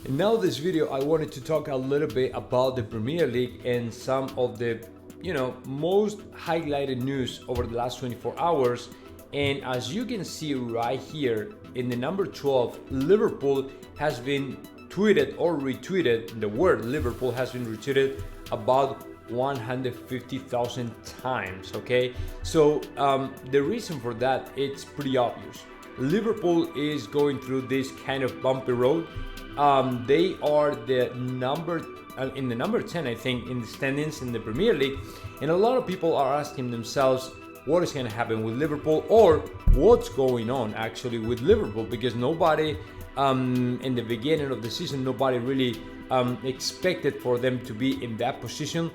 And now this video, I wanted to talk a little bit about the Premier League and some of the, most highlighted news over the last 24 hours. And as you can see right here in the number 12, Liverpool has been tweeted or retweeted. The word Liverpool has been retweeted about 150,000 times. Okay, so the reason for that, it's pretty obvious. Liverpool is going through this kind of bumpy road. They are the number 10, I think, in the standings in the Premier League, and a lot of people are asking themselves what is going to happen with Liverpool, or what's going on actually with Liverpool, because nobody in the beginning of the season, nobody really expected for them to be in that position.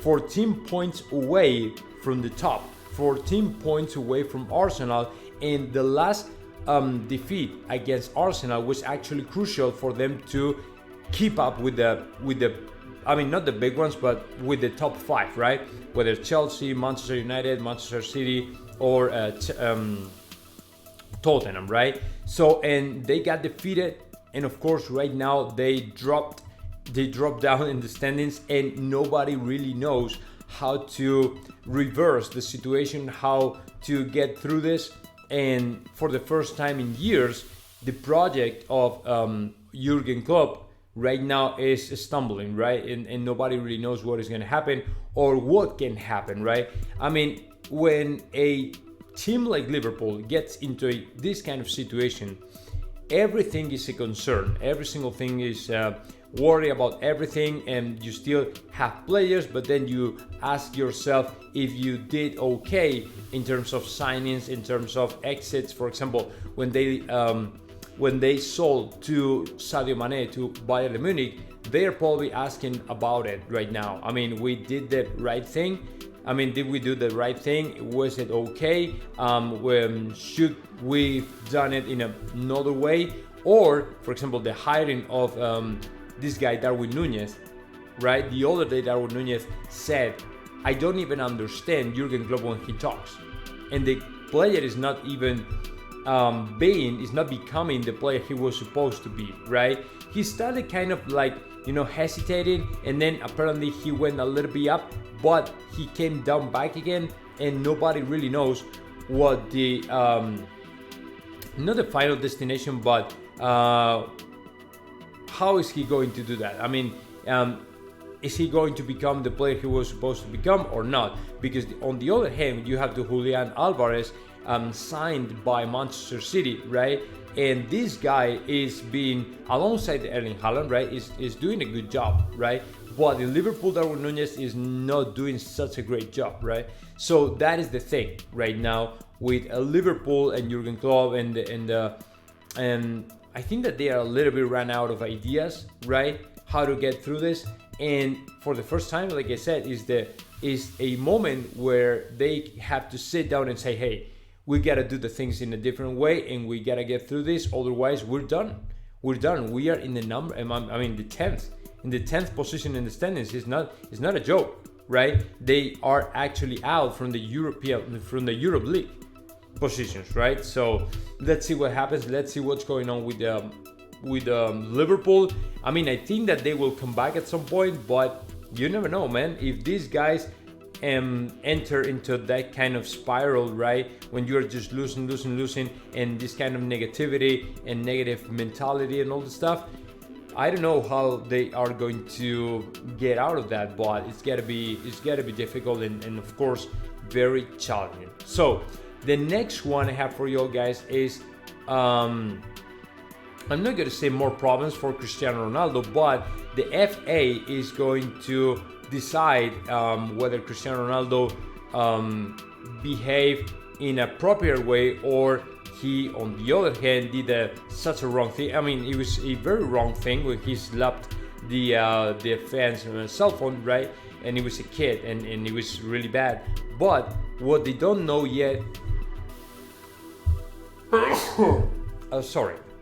14 points away from the top, 14 points away from Arsenal, and the last defeat against Arsenal was actually crucial for them to keep up with the not the big ones, but with the top 5, right? Whether Chelsea, Manchester United, Manchester City, or Tottenham, right? So, and they got defeated, and of course right now they dropped down in the standings, and nobody really knows how to reverse the situation, how to get through this. And for the first time in years, the project of Jurgen Klopp right now is stumbling, right? And nobody really knows what is going to happen or what can happen, right? I mean, when a team like Liverpool gets into this kind of situation, everything is a concern. Every single thing is worry about everything, and you still have players, but then you ask yourself if you did okay in terms of signings, in terms of exits. For example, when they sold to Sadio Mane to Bayern Munich, they're probably asking about it right now. I mean, we did the right thing. I mean, did we do the right thing? Was it okay? Should we done it in another way? Or, for example, the hiring of this guy, Darwin Núñez, right? The other day, Darwin Núñez said, I don't even understand Jurgen Klopp when he talks. And the player is not even becoming the player he was supposed to be, right? He started kind of like, hesitating, and then apparently he went a little bit up, but he came down back again, and nobody really knows what the, not the final destination, but how is he going to do that? I mean, is he going to become the player he was supposed to become or not? Because on the other hand, you have the Julian Álvarez signed by Manchester City, right? And this guy is being alongside Erling Haaland, right? Is doing a good job, right? But in Liverpool, Darwin Núñez is not doing such a great job, right? So that is the thing right now with Liverpool and Jurgen Klopp, and I think that they are a little bit ran out of ideas, right? How to get through this. And for the first time, like I said, is a moment where they have to sit down and say, hey, we got to do the things in a different way, and we got to get through this. Otherwise, we're done. We are in the the 10th. In the 10th position in the standings. It's not a joke, right? They are actually out from the Europe League positions, right? So let's see what happens. Let's see what's going on with Liverpool. I mean, I think that they will come back at some point, but you never know, man. If these guys enter into that kind of spiral, right, when you're just losing, and this kind of negativity and negative mentality and all the stuff, I don't know how they are going to get out of that, but it's gotta be difficult and of course very challenging. So the next one I have for you guys is I'm not going to say more problems for Cristiano Ronaldo, but the FA is going to decide whether Cristiano Ronaldo behaved in a proper way, or he, on the other hand, did such a wrong thing. I mean, it was a very wrong thing when he slapped the fans on a cell phone, right? And he was a kid, and it was really bad. But what they don't know yet,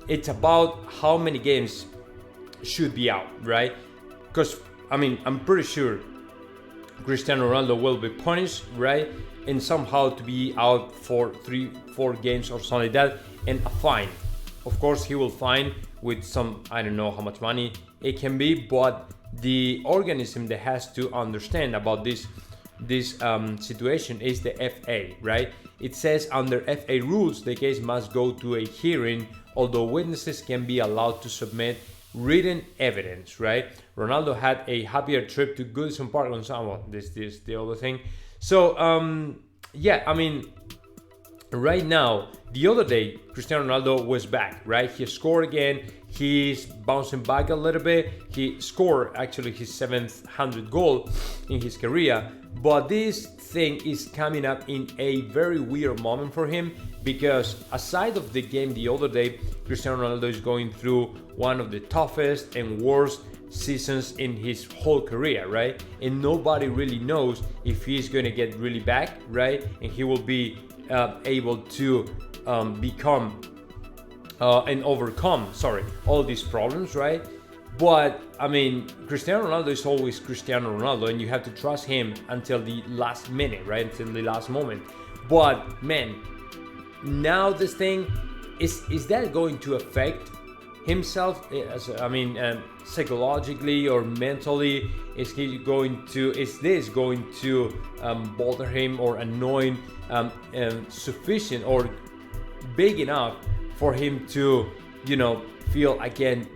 it's about how many games should be out, right? Because, I mean, I'm pretty sure Cristiano Ronaldo will be punished, right? And somehow to be out for 3-4 games or something like that, and a fine. Of course, he will fine with some, I don't know how much money it can be, but the organism that has to understand about this situation is the FA, right? It says under FA rules, the case must go to a hearing, although witnesses can be allowed to submit written evidence, right? Ronaldo had a happier trip to Goodison Park on someone. This the other thing. So yeah, I mean, right now, the other day, Cristiano Ronaldo was back, right? He scored again. He's bouncing back a little bit. He scored actually his 700th goal in his career. But this thing is coming up in a very weird moment for him, because aside of the game the other day, Cristiano Ronaldo is going through one of the toughest and worst seasons in his whole career, right? And nobody really knows if he's going to get really back, right? And he will be able to become and overcome, all these problems, right? But I mean, Cristiano Ronaldo is always Cristiano Ronaldo, and you have to trust him until the last minute, right? Until the last moment. But man, now this thing is that going to affect himself? Psychologically or mentally? Is this going to bother him or annoy him sufficient or big enough for him to, feel again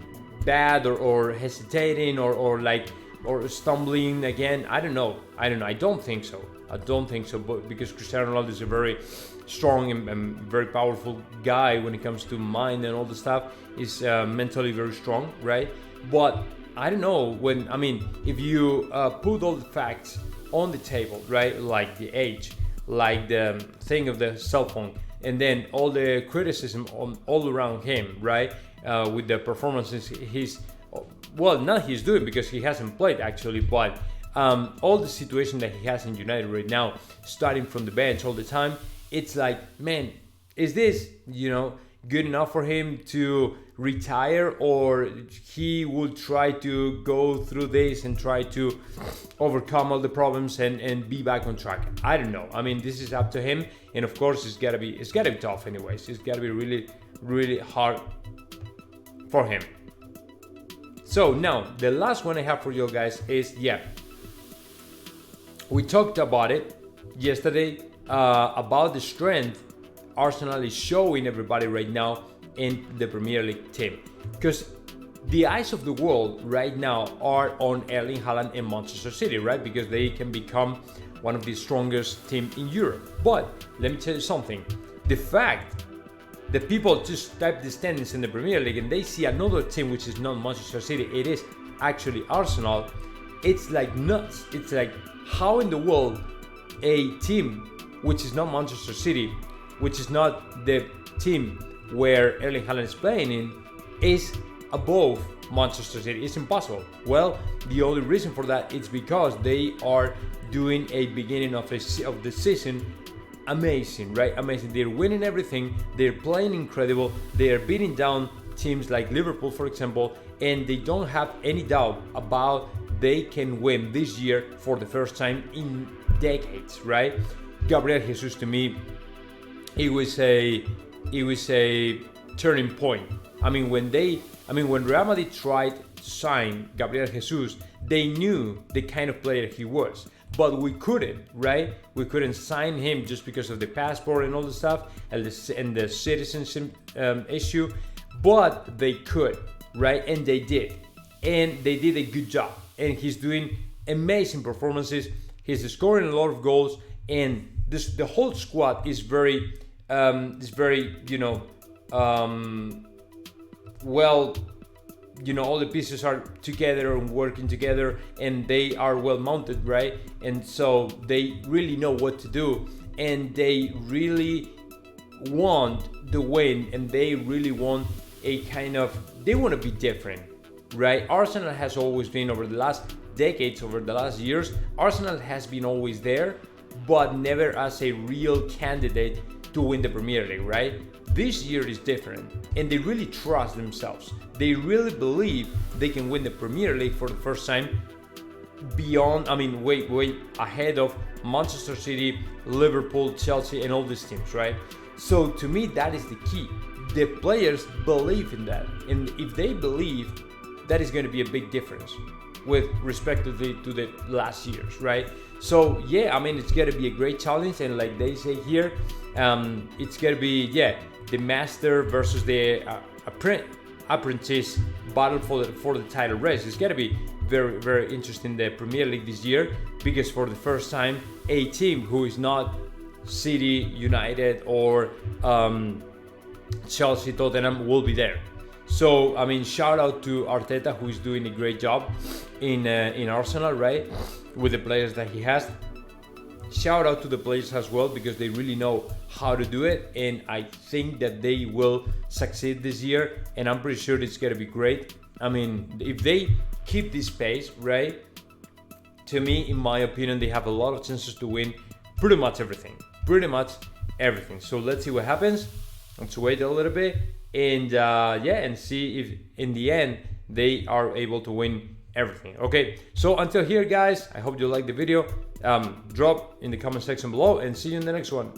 bad or hesitating or stumbling again? I don't know. I don't think so. But because Cristiano Ronaldo is a very strong and very powerful guy when it comes to mind and all the stuff, is mentally very strong, right? But I don't know if you put all the facts on the table, right? Like the age, like the thing of the cell phone, and then all the criticism all around him, right? With the performances he's doing, because he hasn't played actually, but all the situation that he has in United right now, starting from the bench all the time, it's like, man, is this, good enough for him to retire, or he will try to go through this and try to overcome all the problems and be back on track? I don't know. This is up to him, and of course it's gotta be tough anyways. It's gotta be really, really hard for him. So now the last one I have for you guys is, we talked about it yesterday, about the strength Arsenal is showing everybody right now in the Premier League team, because the eyes of the world right now are on Erling Haaland and Manchester City, right? Because they can become one of the strongest teams in Europe. But let me tell you something: the fact that people just type the standings in the Premier League and they see another team which is not Manchester City, it is actually Arsenal. It's like nuts. It's like, how in the world a team which is not Manchester City, which is not the team where Erling Haaland is playing in, is above Manchester City? It's impossible. Well, the only reason for that is because they are doing a beginning of the season amazing, right? Amazing. They're winning everything. They're playing incredible. They are beating down teams like Liverpool, for example, and they don't have any doubt about they can win this year for the first time in decades, right? Gabriel Jesus, to me, it was a turning point. When Real Madrid tried to sign Gabriel Jesus, they knew the kind of player he was. But we couldn't, right? We couldn't sign him just because of the passport and all the stuff and the citizenship issue. But they could, right? And they did. And they did a good job. And he's doing amazing performances. He's scoring a lot of goals. And the whole squad is very, all the pieces are together and working together, and they are well mounted, right? And so they really know what to do, and they really want the win, and they really want they want to be different, right? Arsenal has always been, over the last decades, over the last years, Arsenal has been always there, but never as a real candidate to win the Premier League, right? This year is different, and they really trust themselves. They really believe they can win the Premier League for the first time, way ahead of Manchester City, Liverpool, Chelsea, and all these teams, right? So to me, that is the key. the players believe in that, and if they believe, that is going to be a big difference with respect to the last years, right? So yeah, I mean, it's going to be a great challenge, and like they say here, it's going to be the master versus the apprentice battle for the title race. It's going to be very, very interesting, the Premier League this year, because for the first time, a team who is not City, United, or Chelsea, Tottenham will be there. So I mean, shout out to Arteta, who is doing a great job in Arsenal, right, with the players that he has. Shout out to the players as well, because they really know how to do it, and I think that they will succeed this year, and I'm pretty sure it's gonna be great. I mean, if they keep this pace, right, to me, in my opinion, they have a lot of chances to win pretty much everything. So let's see what happens. Let's wait a little bit, and and see if in the end they are able to win everything. Okay, so until here, guys, I hope you liked the video. Drop in the comment section below, and see you in the next one.